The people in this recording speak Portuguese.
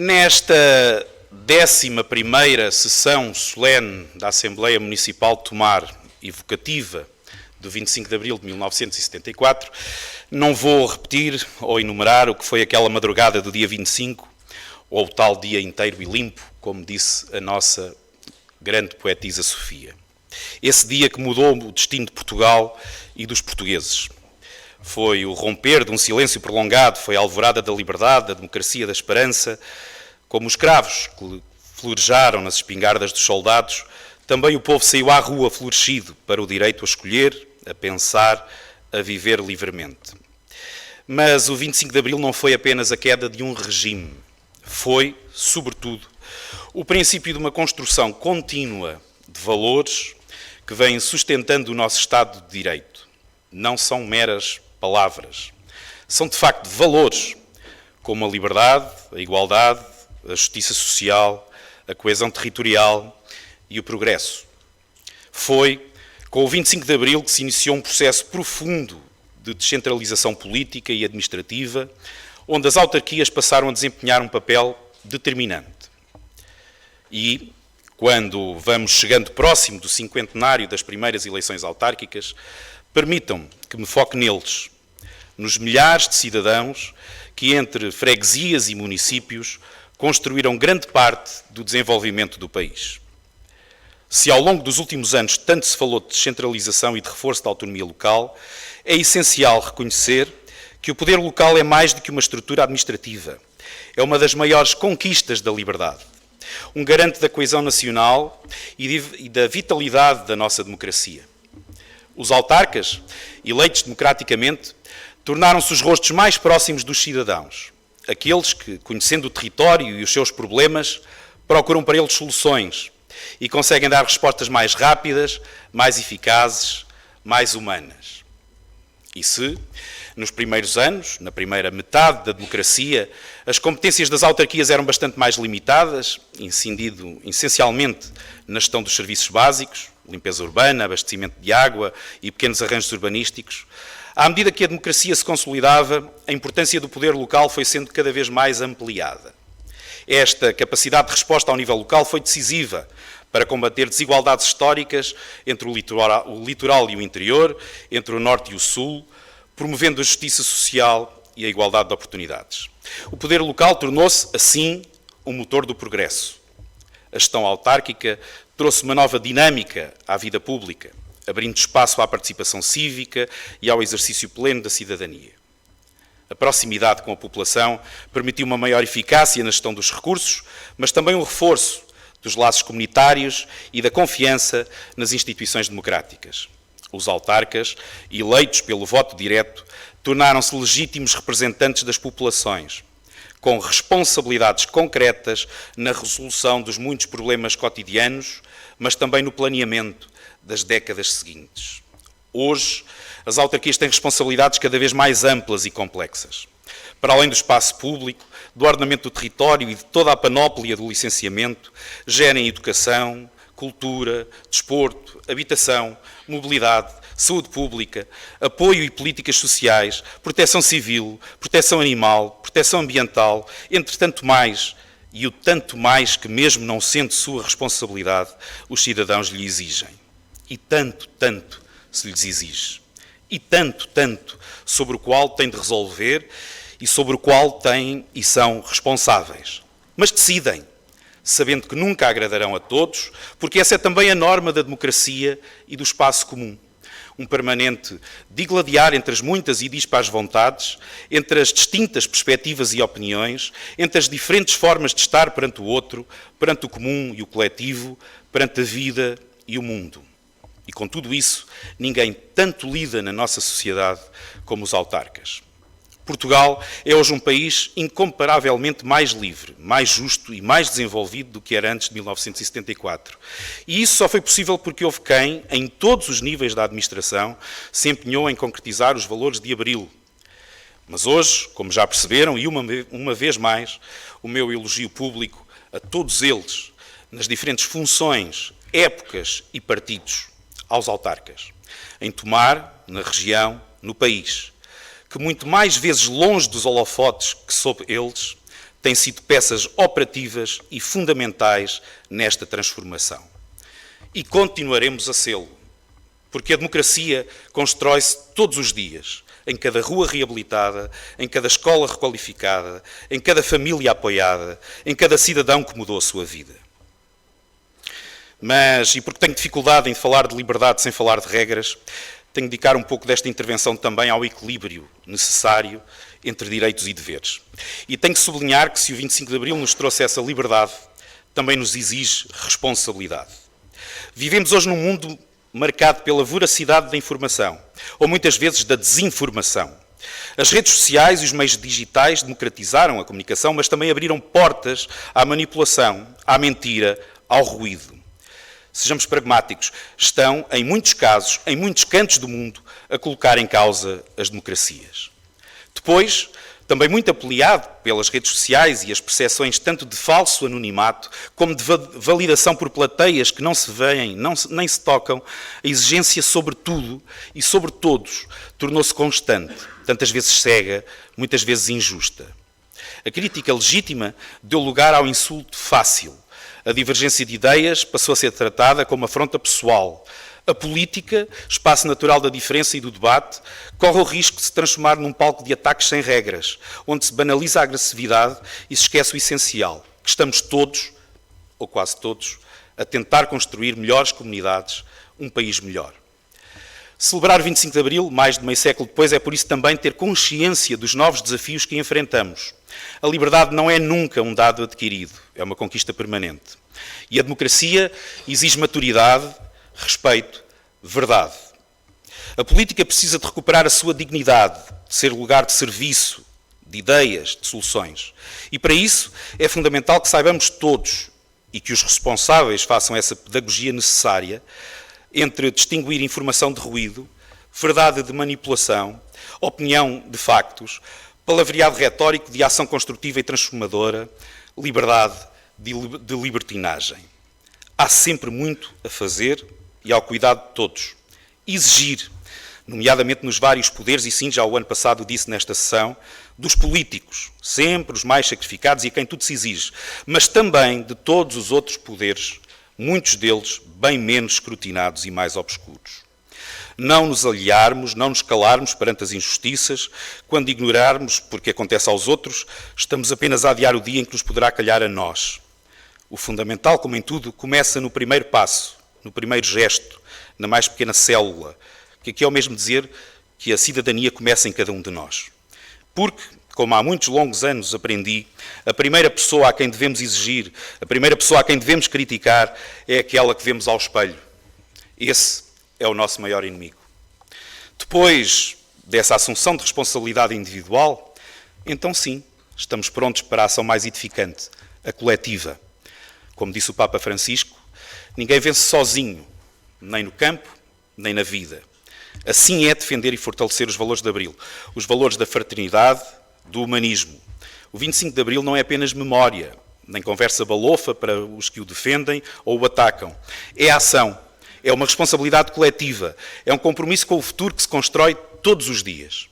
Nesta 11ª sessão solene da Assembleia Municipal de Tomar, evocativa do 25 de abril de 1974, não vou repetir ou enumerar o que foi aquela madrugada do dia 25, ou o tal dia inteiro e limpo, como disse a nossa grande poetisa Sofia. Esse dia que mudou o destino de Portugal e dos portugueses. Foi o romper de um silêncio prolongado, foi a alvorada da liberdade, da democracia, da esperança. Como os cravos que florejaram nas espingardas dos soldados, também o povo saiu à rua florescido para o direito a escolher, a pensar, a viver livremente. Mas o 25 de Abril não foi apenas a queda de um regime. Foi, sobretudo, o princípio de uma construção contínua de valores que vem sustentando o nosso Estado de Direito. Não são meras palavras. São, de facto, valores, como a liberdade, a igualdade, a justiça social, a coesão territorial e o progresso. Foi com o 25 de Abril que se iniciou um processo profundo de descentralização política e administrativa, onde as autarquias passaram a desempenhar um papel determinante. E, quando vamos chegando próximo do cinquentenário das primeiras eleições autárquicas, permitam-me que me foque neles, nos milhares de cidadãos que, entre freguesias e municípios, construíram grande parte do desenvolvimento do país. Se ao longo dos últimos anos tanto se falou de descentralização e de reforço da autonomia local, é essencial reconhecer que o poder local é mais do que uma estrutura administrativa. É uma das maiores conquistas da liberdade, um garante da coesão nacional e da vitalidade da nossa democracia. Os autarcas, eleitos democraticamente, tornaram-se os rostos mais próximos dos cidadãos, aqueles que, conhecendo o território e os seus problemas, procuram para eles soluções e conseguem dar respostas mais rápidas, mais eficazes, mais humanas. E se, nos primeiros anos, na primeira metade da democracia, as competências das autarquias eram bastante mais limitadas, incidindo essencialmente na gestão dos serviços básicos, limpeza urbana, abastecimento de água e pequenos arranjos urbanísticos, à medida que a democracia se consolidava, a importância do poder local foi sendo cada vez mais ampliada. Esta capacidade de resposta ao nível local foi decisiva para combater desigualdades históricas entre o litoral e o interior, entre o norte e o sul, promovendo a justiça social e a igualdade de oportunidades. O poder local tornou-se, assim, o motor do progresso. A gestão autárquica trouxe uma nova dinâmica à vida pública, abrindo espaço à participação cívica e ao exercício pleno da cidadania. A proximidade com a população permitiu uma maior eficácia na gestão dos recursos, mas também um reforço dos laços comunitários e da confiança nas instituições democráticas. Os autarcas, eleitos pelo voto direto, tornaram-se legítimos representantes das populações, com responsabilidades concretas na resolução dos muitos problemas cotidianos, mas também no planeamento das décadas seguintes. Hoje, as autarquias têm responsabilidades cada vez mais amplas e complexas. Para além do espaço público, do ordenamento do território e de toda a panóplia do licenciamento, gerem educação, cultura, desporto, habitação, mobilidade, saúde pública, apoio e políticas sociais, proteção civil, proteção animal, proteção ambiental, entre tanto mais, e o tanto mais que, mesmo não sendo sua responsabilidade, os cidadãos lhe exigem. E tanto, tanto se lhes exige. E tanto, tanto sobre o qual têm de resolver e sobre o qual têm e são responsáveis. Mas decidem, sabendo que nunca agradarão a todos, porque essa é também a norma da democracia e do espaço comum. Um permanente digladiar entre as muitas e dispares vontades, entre as distintas perspectivas e opiniões, entre as diferentes formas de estar perante o outro, perante o comum e o coletivo, perante a vida e o mundo. E com tudo isso, ninguém tanto lida na nossa sociedade como os autarcas. Portugal é hoje um país incomparavelmente mais livre, mais justo e mais desenvolvido do que era antes de 1974. E isso só foi possível porque houve quem, em todos os níveis da administração, se empenhou em concretizar os valores de Abril. Mas hoje, como já perceberam, e uma vez mais, o meu elogio público a todos eles, nas diferentes funções, épocas e partidos, aos autarcas, em Tomar, na região, no país, que muito mais vezes longe dos holofotes que sob eles, têm sido peças operativas e fundamentais nesta transformação. E continuaremos a sê-lo, porque a democracia constrói-se todos os dias, em cada rua reabilitada, em cada escola requalificada, em cada família apoiada, em cada cidadão que mudou a sua vida. Mas, e porque tenho dificuldade em falar de liberdade sem falar de regras, tenho de dedicar um pouco desta intervenção também ao equilíbrio necessário entre direitos e deveres. E tenho que sublinhar que se o 25 de Abril nos trouxe essa liberdade, também nos exige responsabilidade. Vivemos hoje num mundo marcado pela voracidade da informação, ou muitas vezes da desinformação. As redes sociais e os meios digitais democratizaram a comunicação, mas também abriram portas à manipulação, à mentira, ao ruído. Sejamos pragmáticos, estão, em muitos casos, em muitos cantos do mundo, a colocar em causa as democracias. Depois, também muito apoiado pelas redes sociais e as percepções tanto de falso anonimato como de validação por plateias que não se veem, nem se tocam, a exigência sobre tudo e sobre todos tornou-se constante, tantas vezes cega, muitas vezes injusta. A crítica legítima deu lugar ao insulto fácil. A divergência de ideias passou a ser tratada como afronta pessoal. A política, espaço natural da diferença e do debate, corre o risco de se transformar num palco de ataques sem regras, onde se banaliza a agressividade e se esquece o essencial, que estamos todos, ou quase todos, a tentar construir melhores comunidades, um país melhor. Celebrar 25 de Abril, mais de meio século depois, é por isso também ter consciência dos novos desafios que enfrentamos. A liberdade não é nunca um dado adquirido, é uma conquista permanente. E a democracia exige maturidade, respeito, verdade. A política precisa de recuperar a sua dignidade, de ser lugar de serviço, de ideias, de soluções. E para isso é fundamental que saibamos todos e que os responsáveis façam essa pedagogia necessária entre distinguir informação de ruído, verdade de manipulação, opinião de factos, palavreado retórico de ação construtiva e transformadora, liberdade de libertinagem. Há sempre muito a fazer e ao cuidado de todos. Exigir, nomeadamente nos vários poderes, e sim, já o ano passado disse nesta sessão, dos políticos, sempre os mais sacrificados e a quem tudo se exige, mas também de todos os outros poderes, muitos deles bem menos escrutinados e mais obscuros. Não nos aliarmos, não nos calarmos perante as injustiças, quando ignorarmos, porque acontece aos outros, estamos apenas a adiar o dia em que nos poderá calhar a nós. O fundamental, como em tudo, começa no primeiro passo, no primeiro gesto, na mais pequena célula, que aqui é o mesmo dizer que a cidadania começa em cada um de nós. Porque, como há muitos longos anos aprendi, a primeira pessoa a quem devemos exigir, a primeira pessoa a quem devemos criticar, é aquela que vemos ao espelho. Esse é o nosso maior inimigo. Depois dessa assunção de responsabilidade individual, então sim, estamos prontos para a ação mais edificante, a coletiva. Como disse o Papa Francisco, ninguém vence sozinho, nem no campo, nem na vida. Assim é defender e fortalecer os valores de Abril, os valores da fraternidade, do humanismo. O 25 de Abril não é apenas memória, nem conversa balofa para os que o defendem ou o atacam. É ação, é uma responsabilidade coletiva, é um compromisso com o futuro que se constrói todos os dias.